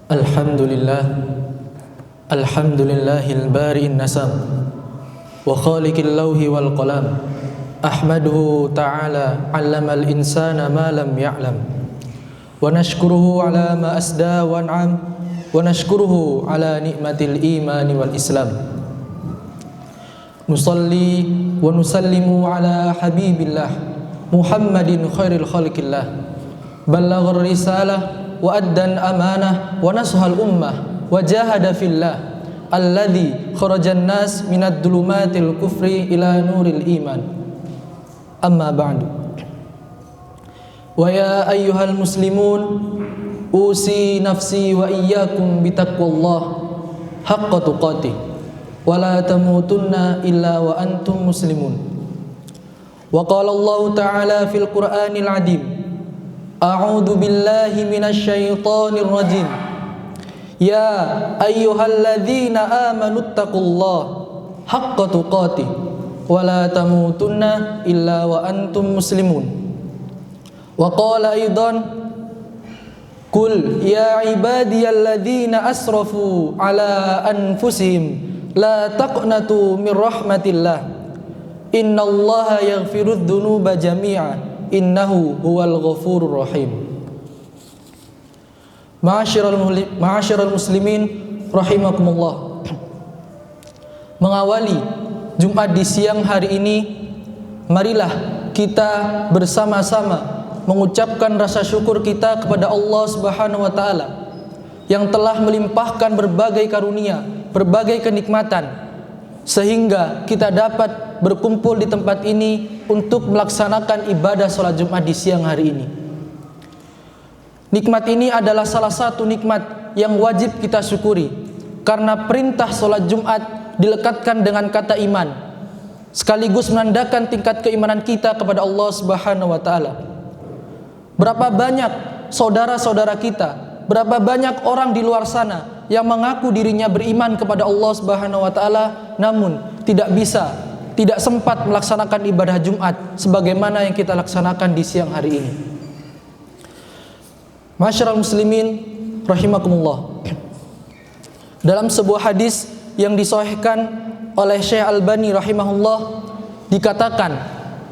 Alhamdulillah, alhamdulillahil bari'in nasam wa khaliqil lawhi wal qalam. Ahmaduhu ta'ala 'allamal insana ma lam ya'lam. Wa nashkuruhu 'ala ma asda wa an'am wa nashkuruhu 'ala ni'matil imani wal islam. Nusalli wa nusallimu 'ala habibillah Muhammadin khairil khalqillah. Ballaghar risalah wa addan amanah wa nashal ummah wa jahada fillah alladzi kharajan nas minad dhulumatil kufri ila nuril iman. Amma ba'du. Wa ya ayyuhal muslimun, usi nafsi wa iyyakum bitaqwallah haqqa tuqatih wa la tamutunna illa wa antum muslimun. Wa qala Allah ta'ala fil Qur'anil 'azim, A'udzu billahi minasy syaithanir rajim. Ya ayyuhalladzina amanu taqullaha haqqa tuqatih wa la tamutunna illa wa antum muslimun. Wa qala aidan, Qul ya ibadiyalladzina asrafu ala anfusihim la taqnatu mir rahmatillah. Innallaha yaghfirudz dzunuba jami'a. Innahu huwal ghafurur rahim. Ma'asyiral muslimin rahimakumullah. Mengawali Jumat di siang hari ini, marilah kita bersama-sama mengucapkan rasa syukur kita kepada Allah Subhanahu wa taala yang telah melimpahkan berbagai karunia, berbagai kenikmatan sehingga kita dapat berkumpul di tempat ini untuk melaksanakan ibadah sholat Jumat di siang hari ini. Nikmat ini adalah salah satu nikmat yang wajib kita syukuri, karena perintah sholat Jumat dilekatkan dengan kata iman, sekaligus menandakan tingkat keimanan kita kepada Allah Subhanahu wa taala. Berapa banyak saudara-saudara kita, berapa banyak orang di luar sana yang mengaku dirinya beriman kepada Allah Subhanahu wa taala, namun tidak sempat melaksanakan ibadah Jumat sebagaimana yang kita laksanakan di siang hari ini. Masyarul muslimin rahimakumullah. Dalam sebuah hadis yang disahihkan oleh Syekh Albani rahimahullah, dikatakan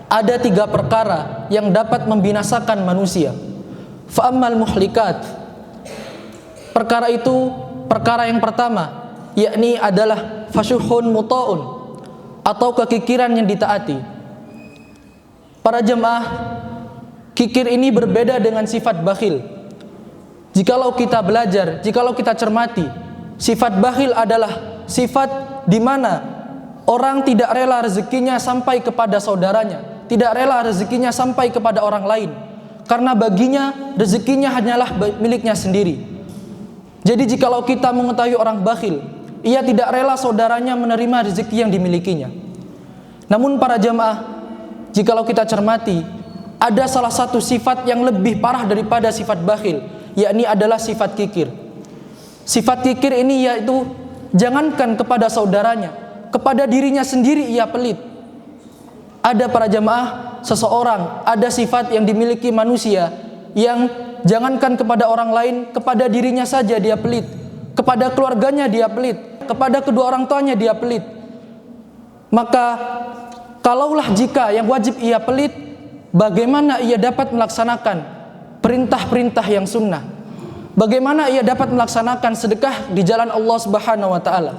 ada 3 perkara yang dapat membinasakan manusia. Fa ammal muhlikat, perkara itu, perkara yang pertama yakni adalah fasyuhun muta'un, atau kekikiran yang ditaati. Para jemaah, kikir ini berbeda dengan sifat bakhil. Jikalau kita belajar, jikalau kita cermati, sifat bakhil adalah sifat di mana orang tidak rela rezekinya sampai kepada saudaranya, tidak rela rezekinya sampai kepada orang lain, karena baginya rezekinya hanyalah miliknya sendiri. Jadi jikalau kita mengetahui orang bakhil, ia tidak rela saudaranya menerima rezeki yang dimilikinya. Namun para jamaah, jikalau kita cermati, ada salah satu sifat yang lebih parah daripada sifat bakhil, yakni adalah sifat kikir. Sifat kikir ini yaitu jangankan kepada saudaranya, kepada dirinya sendiri ia pelit. Ada para jamaah, seseorang ada sifat yang dimiliki manusia yang jangankan kepada orang lain, kepada dirinya saja dia pelit, kepada keluarganya dia pelit, kepada kedua orang tuanya dia pelit. Maka kalaulah jika yang wajib ia pelit, bagaimana ia dapat melaksanakan perintah-perintah yang sunnah? Bagaimana ia dapat melaksanakan sedekah di jalan Allah Subhanahu wa taala?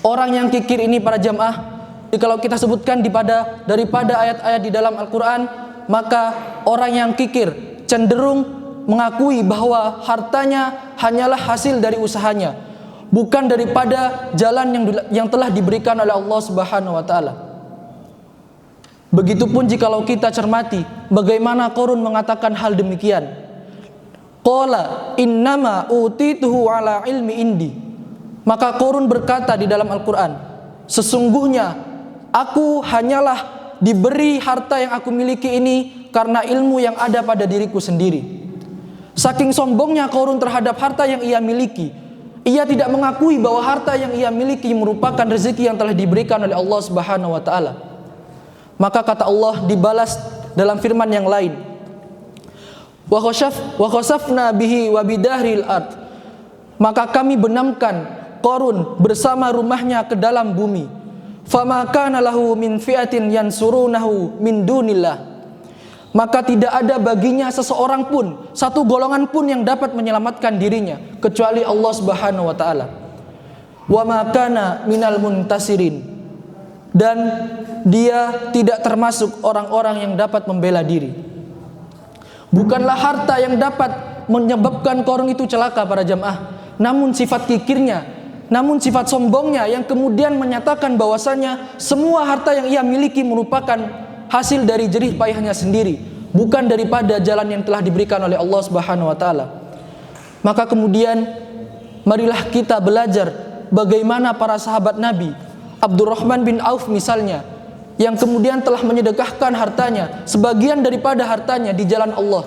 Orang yang kikir ini para jamaah, kalau kita sebutkan daripada ayat-ayat di dalam Al-Qur'an, maka orang yang kikir cenderung mengakui bahwa hartanya hanyalah hasil dari usahanya, bukan daripada jalan yang telah diberikan oleh Allah Subhanahu wa taala. Begitupun jikalau kita cermati bagaimana Qarun mengatakan hal demikian. Qala innama utituhu ala ilmi indi. Maka Qarun berkata di dalam Al-Qur'an, sesungguhnya aku hanyalah diberi harta yang aku miliki ini karena ilmu yang ada pada diriku sendiri. Saking sombongnya Qarun terhadap harta yang ia miliki, ia tidak mengakui bahwa harta yang ia miliki merupakan rezeki yang telah diberikan oleh Allah Subhanahu wa taala. Maka kata Allah dibalas dalam firman yang lain, wa khasafna bihi wa bidahril ard maka kami benamkan Qarun bersama rumahnya ke dalam bumi. Fama kana lahu min fi'atin yansurunahu min dunillah. Maka tidak ada baginya seseorang pun, satu golongan pun yang dapat menyelamatkan dirinya kecuali Allah Subhanahu wa taala. Wa ma kana minal muntasirin. Dan dia tidak termasuk orang-orang yang dapat membela diri. Bukanlah harta yang dapat menyebabkan Qarun itu celaka para jamaah, namun sifat kikirnya, namun sifat sombongnya yang kemudian menyatakan bahwasanya semua harta yang ia miliki merupakan hasil dari jerih payahnya sendiri, bukan daripada jalan yang telah diberikan oleh Allah Subhanahu wa taala. Maka kemudian marilah kita belajar bagaimana para sahabat Nabi, Abdurrahman bin Auf misalnya, yang kemudian telah menyedekahkan hartanya, sebagian daripada hartanya di jalan Allah.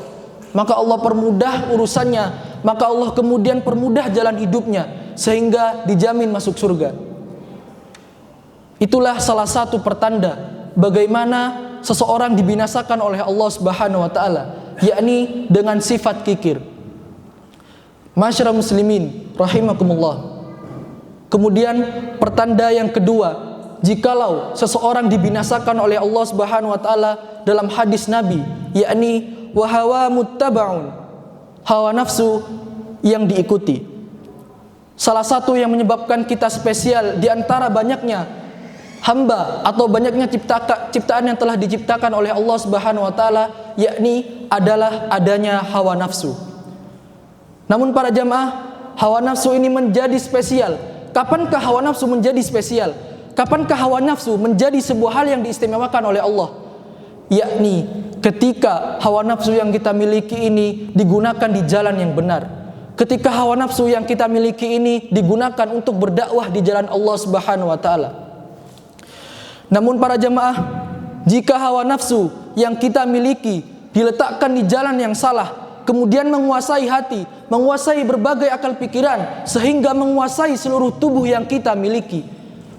Maka Allah permudah urusannya, maka Allah kemudian permudah jalan hidupnya sehingga dijamin masuk surga. Itulah salah satu pertanda bagaimana seseorang dibinasakan oleh Allah Subhanahu wa taala, yakni dengan sifat kikir. Masyarakat muslimin rahimakumullah. Kemudian pertanda yang kedua, jikalau seseorang dibinasakan oleh Allah Subhanahu wa taala dalam hadis Nabi, yakni wa hawa muttabaun, hawa nafsu yang diikuti. Salah satu yang menyebabkan kita spesial di antara banyaknya hamba atau banyaknya ciptaan yang telah diciptakan oleh Allah Subhanahu wa taala, yakni adalah adanya hawa nafsu. Namun para jamaah, hawa nafsu ini menjadi spesial. Kapankah hawa nafsu menjadi spesial? Kapankah hawa nafsu menjadi sebuah hal yang diistimewakan oleh Allah? Yakni ketika hawa nafsu yang kita miliki ini digunakan di jalan yang benar. Ketika hawa nafsu yang kita miliki ini digunakan untuk berdakwah di jalan Allah Subhanahu wa taala. Namun para jamaah, jika hawa nafsu yang kita miliki diletakkan di jalan yang salah, kemudian menguasai hati, menguasai berbagai akal pikiran, sehingga menguasai seluruh tubuh yang kita miliki,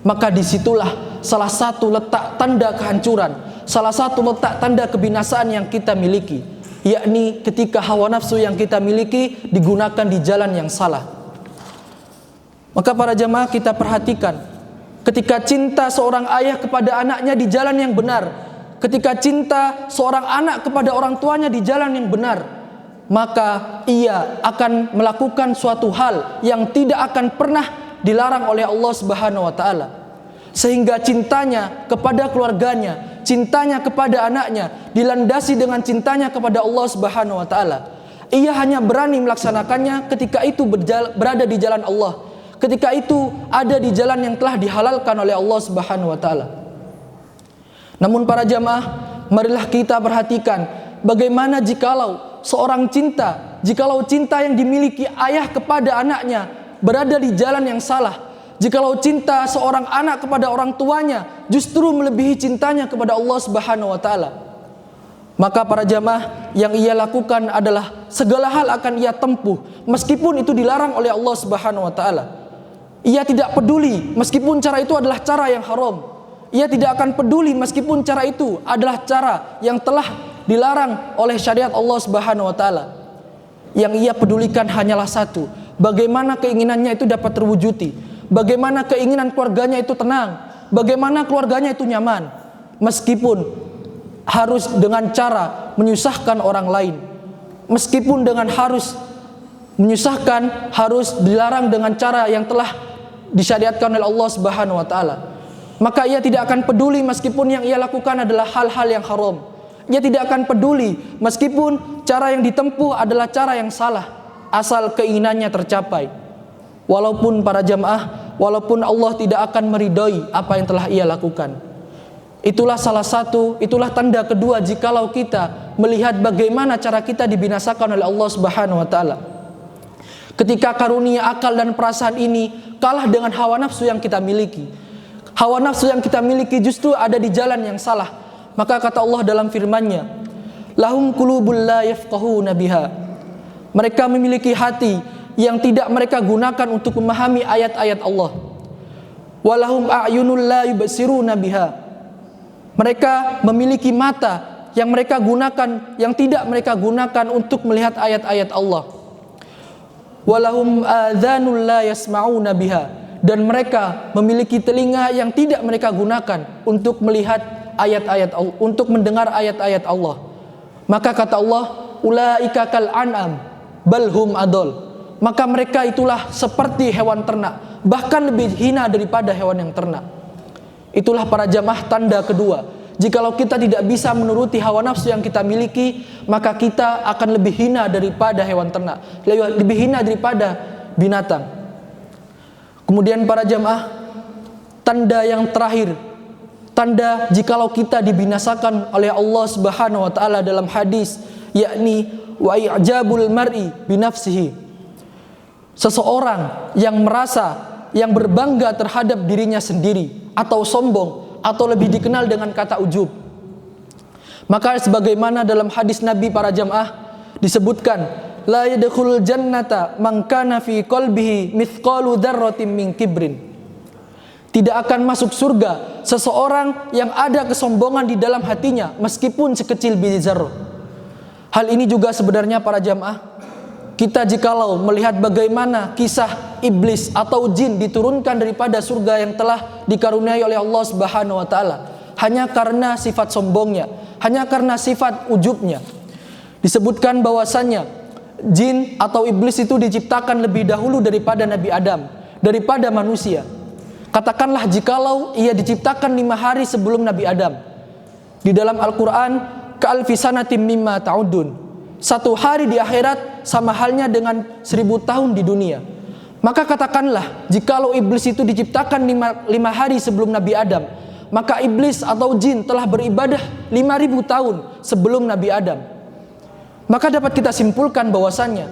maka disitulah salah satu letak tanda kehancuran, salah satu letak tanda kebinasaan yang kita miliki, yakni ketika hawa nafsu yang kita miliki digunakan di jalan yang salah. Maka para jamaah, kita perhatikan, ketika cinta seorang ayah kepada anaknya di jalan yang benar, ketika cinta seorang anak kepada orang tuanya di jalan yang benar, maka ia akan melakukan suatu hal yang tidak akan pernah dilarang oleh Allah Subhanahu wa taala. Sehingga cintanya kepada keluarganya, cintanya kepada anaknya dilandasi dengan cintanya kepada Allah Subhanahu wa taala. Ia hanya berani melaksanakannya ketika itu berada di jalan Allah, ketika itu ada di jalan yang telah dihalalkan oleh Allah Subhanahu wa taala. Namun para jamaah, marilah kita perhatikan bagaimana jikalau seorang jikalau cinta yang dimiliki ayah kepada anaknya berada di jalan yang salah, jikalau cinta seorang anak kepada orang tuanya justru melebihi cintanya kepada Allah Subhanahu wa taala, maka para jamaah, yang ia lakukan adalah segala hal akan ia tempuh meskipun itu dilarang oleh Allah Subhanahu wa taala. Ia tidak peduli meskipun cara itu adalah cara yang haram. Ia tidak akan peduli meskipun cara itu adalah cara yang telah dilarang oleh syariat Allah Subhanahu wa taala. Yang ia pedulikan hanyalah satu, bagaimana keinginannya itu dapat terwujudi, bagaimana keinginan keluarganya itu tenang, bagaimana keluarganya itu nyaman, meskipun harus dengan cara menyusahkan orang lain, meskipun dengan harus menyusahkan, harus dilarang dengan cara yang telah disyariatkan oleh Allah Subhanahu wa taala. Maka ia tidak akan peduli meskipun yang ia lakukan adalah hal-hal yang haram. Ia tidak akan peduli meskipun cara yang ditempuh adalah cara yang salah, asal keinginannya tercapai. Walaupun para jamaah, walaupun Allah tidak akan meridhoi apa yang telah ia lakukan. Itulah itulah tanda kedua jikalau kita melihat bagaimana cara kita dibinasakan oleh Allah Subhanahu wa taala. Ketika karunia akal dan perasaan ini kalah dengan hawa nafsu yang kita miliki. Hawa nafsu yang kita miliki justru ada di jalan yang salah. Maka kata Allah dalam firman-Nya, lahum qulubul la yafqahuna biha. Mereka memiliki hati yang tidak mereka gunakan untuk memahami ayat-ayat Allah. Walahum a'yunul la yubsiruna biha. Mereka memiliki mata yang mereka gunakan, yang tidak mereka gunakan untuk melihat ayat-ayat Allah. walahum adzanul la yasma'una biha, dan mereka memiliki telinga yang tidak mereka gunakan untuk melihat ayat-ayat Allah, untuk mendengar ayat-ayat Allah. Maka kata Allah, ulaika kal an'am bal hum adol, maka mereka itulah seperti hewan ternak, bahkan lebih hina daripada hewan yang ternak. Itulah para jamaah tanda kedua. Jikalau kita tidak bisa menuruti hawa nafsu yang kita miliki, maka kita akan lebih hina daripada hewan ternak, lebih hina daripada binatang. Kemudian para jamaah, tanda yang terakhir, tanda jikalau kita dibinasakan oleh Allah Subhanahu wa taala dalam hadis, yakni wa i'jabul mar'i binafsihi. Seseorang yang merasa, yang berbangga terhadap dirinya sendiri, atau sombong, atau lebih dikenal dengan kata ujub. Maka sebagaimana dalam hadis Nabi para jamaah disebutkan, la yadkhulul jannata man kana fi qalbihi mithqalu dzarratin min kibrin. Tidak akan masuk surga seseorang yang ada kesombongan di dalam hatinya meskipun sekecil biji zarrah. Hal ini juga sebenarnya para jamaah, kita jikalau melihat bagaimana kisah iblis atau jin diturunkan daripada surga yang telah dikaruniai oleh Allah Subhanahu wa taala, hanya karena sifat sombongnya, hanya karena sifat ujubnya. Disebutkan bahwasannya jin atau iblis itu diciptakan lebih dahulu daripada Nabi Adam, daripada manusia. Katakanlah jikalau ia diciptakan 5 hari sebelum Nabi Adam. Di dalam Al-Quran, ka'alfi sanatim mimma ta'udun, 1 hari di akhirat sama halnya dengan 1000 tahun di dunia. Maka katakanlah, jikalau iblis itu diciptakan 5 hari sebelum Nabi Adam, maka iblis atau jin telah beribadah 5000 tahun sebelum Nabi Adam. Maka dapat kita simpulkan bahwasannya,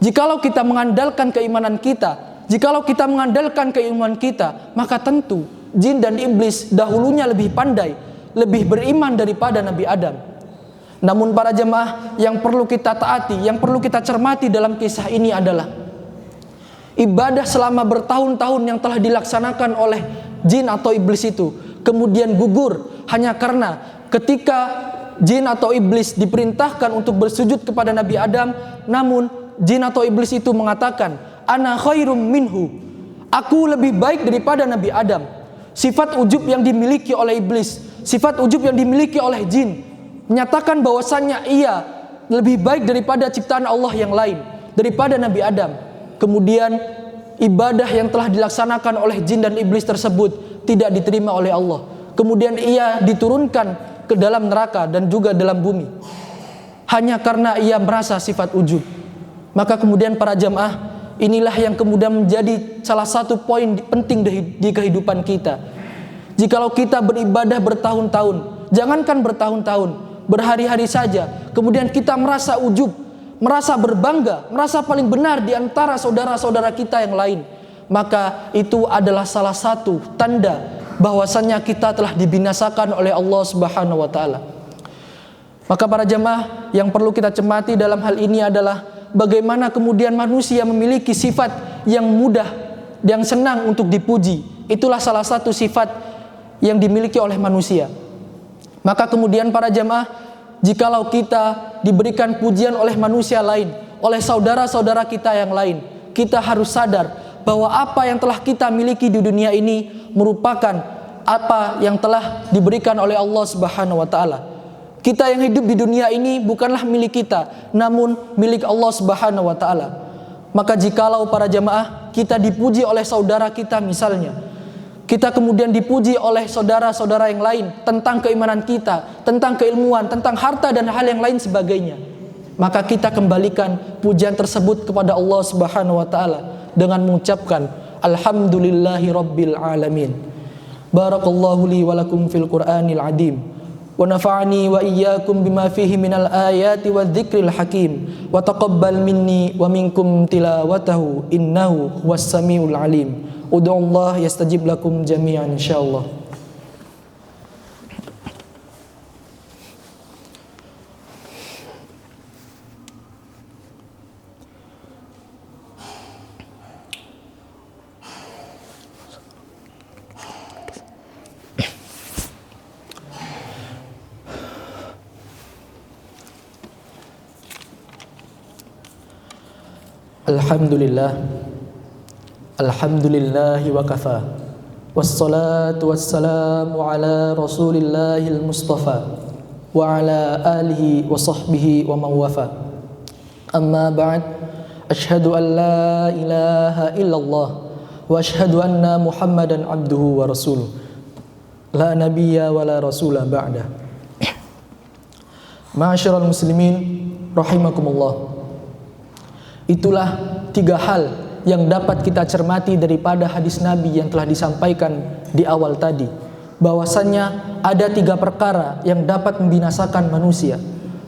jikalau kita mengandalkan keimanan kita, jikalau kita mengandalkan keimanan kita, maka tentu jin dan iblis dahulunya lebih pandai, lebih beriman daripada Nabi Adam. Namun para jemaah, yang perlu kita taati, yang perlu kita cermati dalam kisah ini adalah ibadah selama bertahun-tahun yang telah dilaksanakan oleh jin atau iblis itu kemudian gugur hanya karena ketika jin atau iblis diperintahkan untuk bersujud kepada Nabi Adam, namun jin atau iblis itu mengatakan, ana khairum minhu, aku lebih baik daripada Nabi Adam. Sifat ujub yang dimiliki oleh iblis, sifat ujub yang dimiliki oleh jin, menyatakan bahwasannya ia lebih baik daripada ciptaan Allah yang lain, daripada Nabi Adam. Kemudian ibadah yang telah dilaksanakan oleh jin dan iblis tersebut tidak diterima oleh Allah. Kemudian ia diturunkan ke dalam neraka dan juga dalam bumi, hanya karena ia merasa sifat ujub. Maka kemudian para jamaah, inilah yang kemudian menjadi salah satu poin penting di kehidupan kita. Jikalau kita beribadah bertahun-tahun, jangankan bertahun-tahun, berhari-hari saja, kemudian kita merasa ujub, merasa berbangga, merasa paling benar di antara saudara-saudara kita yang lain, maka itu adalah salah satu tanda bahwasannya kita telah dibinasakan oleh Allah Subhanahu wa taala. Maka para jemaah, yang perlu kita cermati dalam hal ini adalah bagaimana kemudian manusia memiliki sifat yang mudah, yang senang untuk dipuji. Itulah salah satu sifat yang dimiliki oleh manusia. Maka kemudian para jemaah, jikalau kita diberikan pujian oleh manusia lain, oleh saudara-saudara kita yang lain, kita harus sadar bahwa apa yang telah kita miliki di dunia ini merupakan apa yang telah diberikan oleh Allah Subhanahu wa taala. Kita yang hidup di dunia ini bukanlah milik kita, namun milik Allah Subhanahu wa taala. Maka jikalau para jamaah kita dipuji oleh saudara kita misalnya, kita kemudian dipuji oleh saudara-saudara yang lain tentang keimanan kita, tentang keilmuan, tentang harta dan hal yang lain sebagainya, maka kita kembalikan pujian tersebut kepada Allah Subhanahu wa taala dengan mengucapkan alhamdulillahi rabbil alamin. Barakallahu li wa lakum fil Qur'anil adim, wa nafa'ani wa iyyakum bima fihi minal ayati wadh-dhikril hakim, wa taqabbal minni wa minkum tilawatahu innahu huwas samiul alim. Ud'ullah yastajib lakum jami'an insyaallah. Alhamdulillah. Alhamdulillahi wa kafa. Wassalatu wassalamu ala Rasulillahil Mustafa wa ala alihi wa sahbihi wa man wafa. Amma ba'd. Asyhadu an la ilaha illallah wa asyhadu anna Muhammadan abduhu wa rasuluh. La nabiyya wa la rasula ba'da. Ma'asyiral muslimin rahimakumullah. Itulah 3 hal yang dapat kita cermati daripada hadis Nabi yang telah disampaikan di awal tadi, bahwasannya ada 3 perkara yang dapat membinasakan manusia.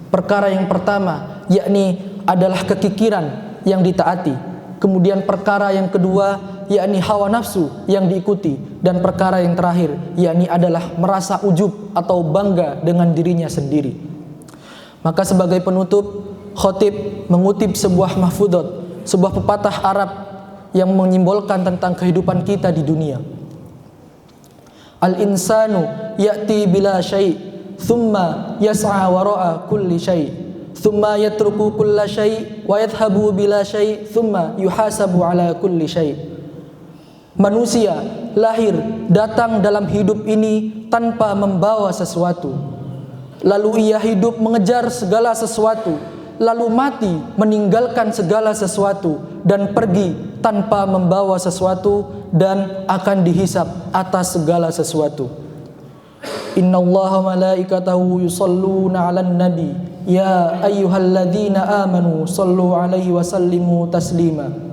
Perkara yang pertama yakni adalah kekikiran yang ditaati. Kemudian perkara yang kedua yakni hawa nafsu yang diikuti, dan perkara yang terakhir yakni adalah merasa ujub atau bangga dengan dirinya sendiri. Maka sebagai penutup, khotib mengutip sebuah mahfudot, sebuah pepatah Arab yang menyimbolkan tentang kehidupan kita di dunia. Al-insanu ya'ti bila syai' thumma yas'a wara'a kulli syai' thumma yatruku kulla syai' wa yadhhabu bila syai' thumma yuhasabu ala kulli syai'. Manusia lahir datang dalam hidup ini tanpa membawa sesuatu, lalu ia hidup mengejar segala sesuatu, lalu mati meninggalkan segala sesuatu, dan pergi tanpa membawa sesuatu, dan akan dihisab atas segala sesuatu. Innallaha malaikatahu yusalluna 'alan nabi ya ayyuhalladzina amanu sallu 'alaihi wa sallimu taslima.